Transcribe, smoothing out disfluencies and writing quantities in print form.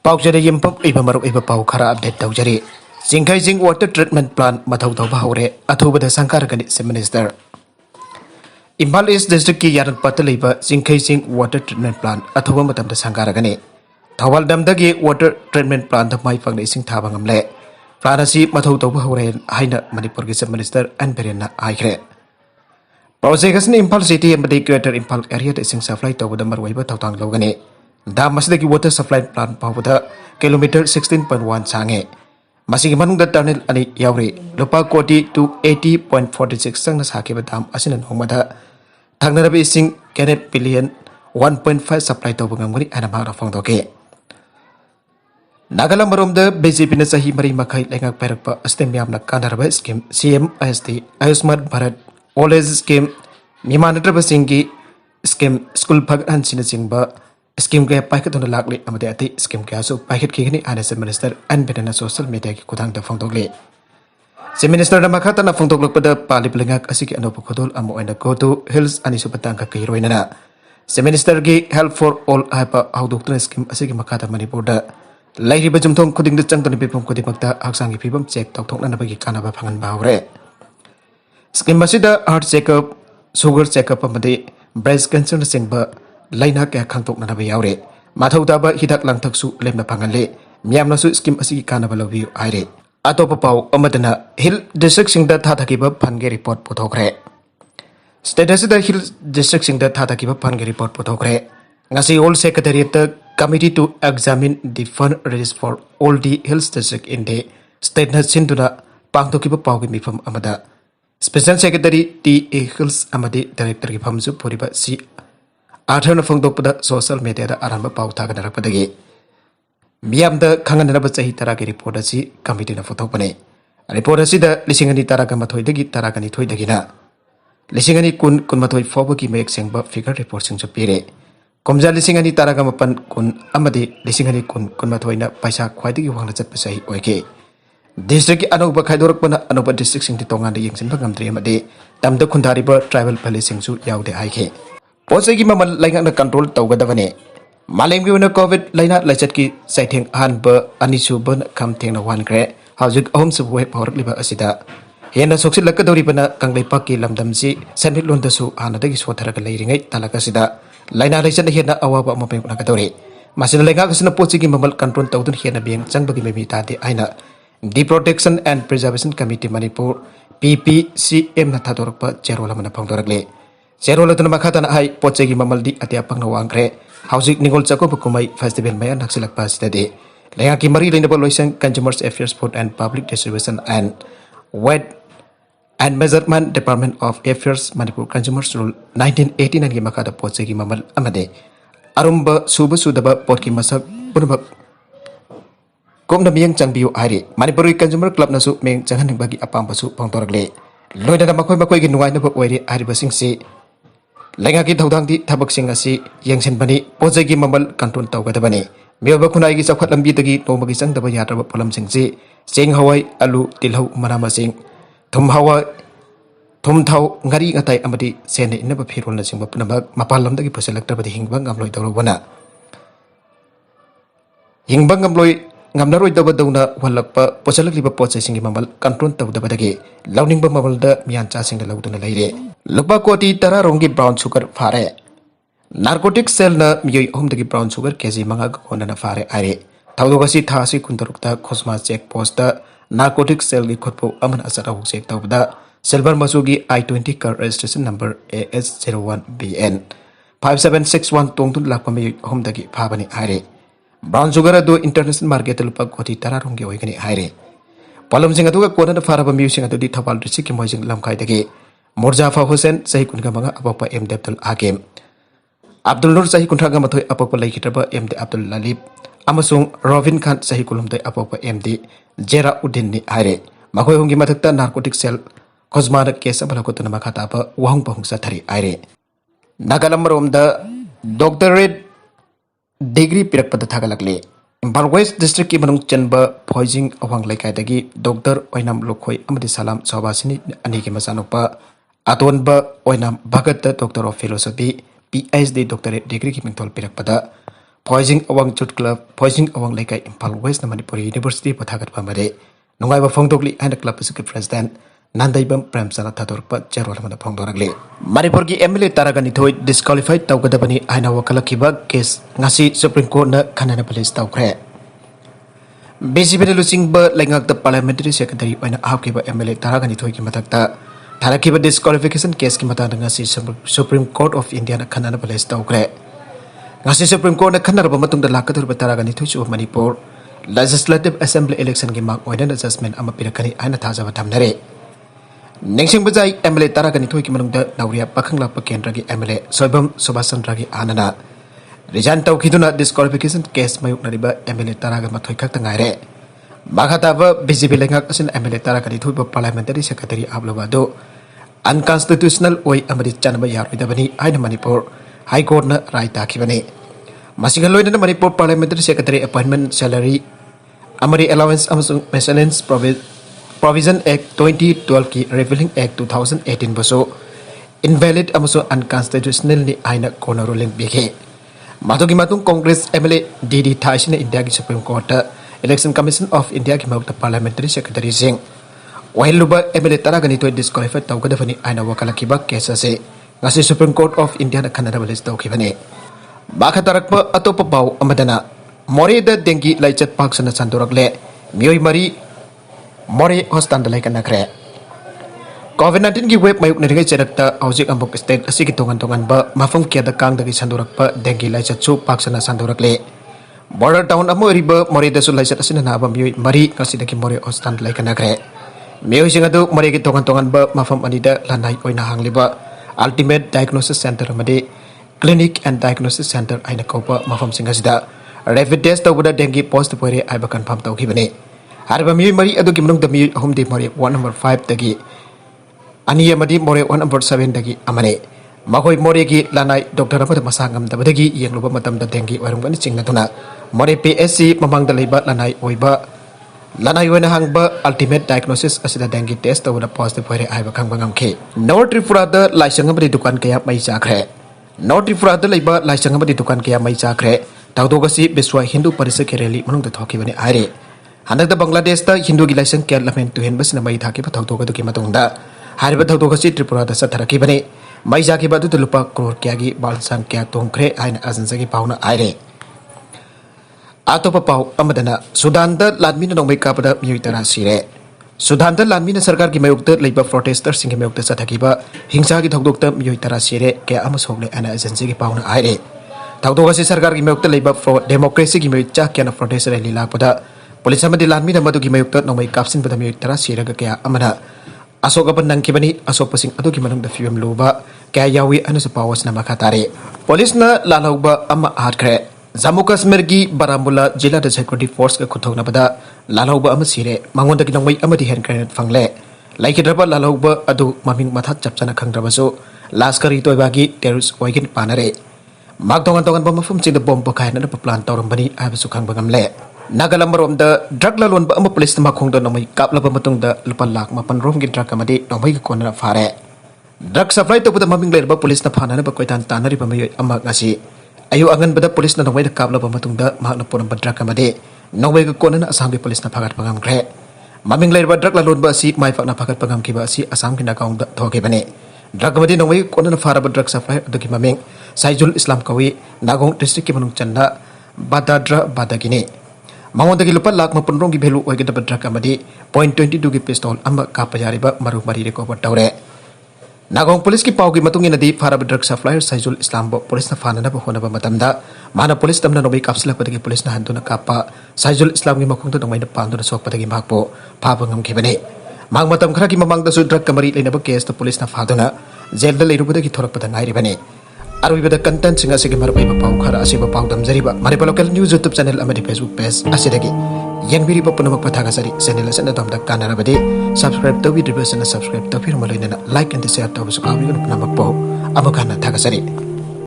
पाउचरे यम्पम इब मरुक इब पाउ खरा अपडेट तौजरी जिंग वाटर ट्रीटमेंट प्लांट मथौ तौबा हौरे अथुबदा संकारगनि chief minister Imphal east district की यारनपत लेबा जिंग वाटर ट्रीटमेंट प्लांट अथुबा मतमदा संकारगनि थौबाल दमदगी वाटर ट्रीटमेंट प्लांट माई फंगने इसिंग थाबा ngamle प्लांट असि मथौ तौबा हौरे हाइना मणिपुर की चीफ मिनिस्टर एन बिरेनना आइख्रे प्रोजेक्ट असनि इम्फाल सिटी एमदी greater Imphal area the existing supply तौबदा मरवैबा थौतांग लौगनि दाम मसदगी वाटर सप्लाई प्लांट पावदा किलोमीटर 16.1 सांगे मसिगी मनुंग द टर्नल अनि यावरे रुपा कोटी टू 80.46 संग साकेबा दाम असिना नोंगमदा थांगनरबे इसिंग कैनेट बिलियन 1.5 सप्लाई तौबा ngamgani ana ma rafangdoke Nagaland मरोमद बीजेपी ने सही मरी मखाई लेंगा पैरप अस्तेम यामना कानरबा scheme CM IST Ayushman Bharat old age scheme मिमानद्रब सिंह की स्कीम स्कूल फगन सिन सिंबा स्कीम के पाइखत होना लागले अमदे अति स्कीम के आसु पाइखत केगनी आने मिनिस्टर एन बिरेना सोशल मीडिया की खुदांग द फोंदोगले चीफ मिनिस्टर न मखाता न फोंदोगलपद पालिप लेंगा असि के अनोप खुदोल अमो ओइना गो टू हिल्स अनि सुपतांग का कहिरोइना चीफ मिनिस्टर की हेल्प फॉर ऑल हाइपा हाउदोक्तन स्कीम असि के मखाता मणिपुर द लाइरिबा जुमथों खुदिंग चंगतन पिपम खुदिमक्ता हक्सांगी फिबम चेक तौथोकनबगी कानबा फंगन बावरे स्कीम मसिदा हार्ट चेकअप शुगर चेकअप अमदे ब्रेस्ट कैंसर सिंबा लाइना क्या खांगतोकनबा यावरे माथौदाबा हिदाक लांथकसु लेमना फंगनले मियामनसु स्कीम असि कानबा लबियो आइरे अतोप पाउ अमदना हिल डिस्ट्रिक्ट सिंगदा थाथाकिबा फनगे रिपोर्ट पुथोखरे स्टेटस द हिल डिस्ट्रिक्ट सिंगदा थाथाकिबा फनगे रिपोर्ट पुथोखरे ngasi all secretariat committee to examine the fund raised for all the hills district in the state na sinduna pangtokiba pawgi mifam amada special secretary T A Hills amadi director ki famsu puriba si athana phangdokpada social media da aramba paw thaganarapdagi miyam da khanganaba chahi tara ki report asi committee na phothokpane report asi da lisingani tara ga mathoi dagi tara ga ni thoi dagi na lisingani kun mathoi fobo ki mek sengba figure report sing pire Komja lisingani taraga mapan kun amadi lisingani kun mathoina paisa khwaidigi wangna chatpa sahi oike district ki anoba khaidorak pana anoba district sing tongan de yengsin bhagamdri amade tamda khundariba tribal village sing su yaude haike posai gi mamal lainga na control tawgadabane malem gi una covid laina lachat ki saitheng han ba anisu ban kham thengna wan kre haujik ahom su we phorak liba asida hena soksil lakadori bana kanglai pakki lamdam si sanit lon da su anadagi sotharaga leiringai talaka sida laina laichan hena awaba amapeng nakadori masina lenga kasina pochi gi mamal control tawdun hena biang changbagi memi tade aina the protection and preservation committee manipur PPCM na thadorpa cherola mana phangdorakle cherola tun makhata na hai pochi gi mamal di atia pangna wangre haujik ningol chako bukumai festival maya naksilak pasitade lenga ki mari leinaba loisang consumers affairs food and public distribution and weight and Measurement Department of Affairs Manipur Consumers Rule 1989 की मकादा पोचे की ममल अमदे अरुम्ब सुब सुदबा pot की मसक पुनबक Komna मियंग चंगबियो आइरे Manipur consumer club नसु मेंग चंगहनिबगी अपामबसु पंगतोरगले लोइदना मखोय मखोय की नुवाइनब ओइरे आइरिबसिंग से लेंगा की थौदांगदी थबकसिंग असि यंगसिनबनी पोचे की ममल कंट्रोल तौगदबने मेबा खुनाई की चौखत लंबीदगी नोमगी चंगदबा यात्रब पोलमसिंग से चेंग हवाई आलू तिलहौ मनामसिंग थुम हवा थुम थाव ngari ngatai amadi sene inaba phirol na singba punabak mapalam dagi puselaktabadi hingbang ngamloi dorobana hingbang ngamloi ngamnaroi dabadawna walakpa puselakliba pochai singi mamal control tawdabadagi launingba mamal da miancha singda lawduna leire lupa koti tara rongi brown sugar fare narcotic cell na miyoi homdagi brown sugar kg manga gona na fare are thawdogasi thasi kuntarukta khosma check post da narcotic cell की खुदपो अमन असर हो check तौबदा silver मसूगी I-20 car registration number AS01BN 5761 तोंगतुन लाखपमे होमदगी फाबनी हाइरे ब्राउन शुगर दो इंटरनेशनल मार्केट लुपा कोटी तरा रोंगे होइगनी हाइरे पलम सिंह अदुगा कोना फारबा म्यूजिक अदुदी थपाल डिस्ट्रिक्ट की मोइजिंग लमखाइदगी मुर्जाफा हुसैन सही कुनगा मंगा अबपा एम अब्दुल हाकिम अब्दुल नूर सही कुंठागा मथोय अपपा लैखित्रबा एम अब्दुल ललीफ अमसुंग रोबिन खान सही कुलुमदे अपपा एम जेरा उद्दीन नि हाइरे मखोय हुंगी मथक्ता नार्कोटिक सेल खोजमार केस अबलकोतना मखातापा वहंग पहुंग सथरी आइरे नागालम रोमदा डॉक्टरेट डिग्री पिरकपद थागलकले इम्फाल वेस्ट डिस्ट्रिक्ट की मनुंग चनबा फॉइजिंग अवांग लैकायदगी डॉक्टर ओइनाम लोखोय अमदि सलाम सौबासिनी अनि के मसानोपा अतोनबा Oinam Bhagat doctor of philosophy PhD doctorate degree की मिंथोल पिरकपदा Poising Awang Chut Club, Poising Awang Lake Impal West Manipuri University Patagat Pamade, Nungai Fongdogli and the club president, Nandaibam Premsana Tatorpa, Jerolama Pongdoragli. Manipurgi Emily Taraganito disqualified Taugadabani Aina Wakalakiba case Nasi Supreme Court na Kanana Police Taukre. Basically losing but like the parliamentary secretary when Hakiba Emily Taraganito Kimatakta. Tarakiba disqualification case Kimatanga Nasi Supreme Court of India na Kanana Police Taukre. Ngasi Supreme Court na kanar ba matong dalaka tur bataragan ito sa Manipur Legislative Assembly election gi mag oidan assessment ama pirakani ana thaja batam nare nengsing bajai MLA taragan ito ki manung da nawriya pakhangla pa kendra gi MLA Soibam Subhasandra gi anana resign taw khiduna disqualification case mayuk nariba MLA taragan mathoi khak tangai magata ba BJP lengak asin MLA taragan ito ba parliamentary secretary ablaba do unconstitutional oi amadi chanba yarwidabani aina Manipur High Court na rai takibani. Masingaloi na Manipur Parliamentary Secretary Appointment Salary Amari Allowance amasung Maintenance Provision Act 2012 ki Repealing Act 2018 baso invalid amasung unconstitutional ni aina kona ruling bighe. Matugi matung Congress MLA DD Thaisin na India ki Supreme Court Election Commission of India ki magta Parliamentary Secretary Singh. Wahil luba MLA taraganito disqualified tau kadafani aina wakalakiba kesa se ngasi Supreme Court of India na Canada balis daw kibani. Baka tarakpa ato papaw amadana. Mori da dengi laichat pak sana sanduragle. Miyoy mari mori hostan dalay kanakre. COVID-19 ki web mayuk na ringay charakta aujik ambok state asiki tongan-tongan ba mafam kia da kang dagi sandurak pa dengi laichat su pak sana sanduragle. Border town amo riba mori da su laichat asina na ba miyoy mari ngasi dagi mori hostan dalay kanakre. Miyoy singado mori ki tongan-tongan ba mafam anida lanay oy nahang liba. Ultimate Diagnosis Center amadi Clinic and Diagnosis Center aina kaupa mafam singasida rapid test tawda dengue post pore aiba confirm tawkibani harba mi mari adu kimnung da mi home de mari 1 number 5 dagi ani amadi more 1 number 7 dagi amane makoi more gi lanai doctor amada masangam da badagi yengluba matam da dengue warungani chingna tuna more PSC mamang da leiba lanai oiba Lanai wena hangba ultimate diagnosis asida dengue test tawda positive pore aiba kangbangam ke North Tripura da laisang amadi dukan kaya mai chakre North Tripura da leiba laisang amadi dukan kaya mai chakre tawdogasi Biswa Hindu Parisakh rally manung da thokibani aire hanak da Bangladesh da Hindu gi laisang kya lamen tu hen basna mai thaki pa thawdoga du ki matungda hariba thawdogasi Tripura da satharakibani mai jaki ba du lupa crore kya gi balsan kya tongkre aina ajansa gi pauna aire Atau papau amadana Sudan da ladmi na nongbai kapada miyoi tara sire Sudan da ladmi na sarkar ki mayukta leiba protesters sing ki mayukta sathakiba hingsa ki thokdokta miyoi tara sire kaya amasogle ana agency ki pauna aire thokdogasi sarkar ki mayukta leiba democracy ki miyoi cha kya na protest rally lapada police amadi ladmi na madu ki mayukta nongbai kapsin pada miyoi tara sire ga kaya amana asok apan nangkibani asok pasing adu ki manung da fiam luba kaya yawi ana sa pawas na makatare police na lalauba ama hatkre Jammu Kashmir gi Baramulla Jilla da Security Force ka kuthok na bada lalauba ama sire mangon da ki nongmai ama di hand grenade fangle laikidraba lalauba adu maming mathat chapchana khangdraba so laskari toiba gi terrorist oigin panare magdongan tongan ba mafum ching da bomb pakai na pa plan tawram bani abu su khang bangam le nagalam rom da drug lalon ba ama police ma khong da nongmai kapla ba matung da lupa lak mapan rom gi drug amadi nongmai ko kona fare drug supply to da maming le ba police na phana na ba koitan tanari ba mai ama ngasi Ayu angan bada polis na nongway da kabla ba matungda mahak na punang badrak kamade nongway ka kona na asam ki polis na pagat pangam kre maming lair badrak lalon ba si may fak na pagat pangam ki ba si asam ki nakaung da thoke bane drak kamade nongway kona na fara badrak supply adu ki maming Saijul Islam kawi Nagong district ki manung chanda badadra badagini mangon da ki lupa lak mapun rong ki bhelu oy da badrak kamade .22 ki pistol amma kapayari ba maru mari recover tawre Nagong polis ki pau ki matungin na di para drug supplier Saijul Islam bo polis na fana na ba hona ba matamda mana polis tamna no may kapsila patagi polis na hando na kapa Saijul Islam ki makung to may na pando na sok patagi makpo papangam ki bane mang matam khara ki mamang da su drug kamari le na ba case to polis na fado na jail da le ru patagi thorak patang ai bane aru bada content singa sige mar bai ba pau khara asi ba pau dam jari ba mari pa local news YouTube channel amadi Facebook page asidagi yang biri pa punamak pathaga sari channel sa na dam da kanara bade subscribe to video na subscribe to firma loina like and share to so kami ko punamak po amagana thaga sari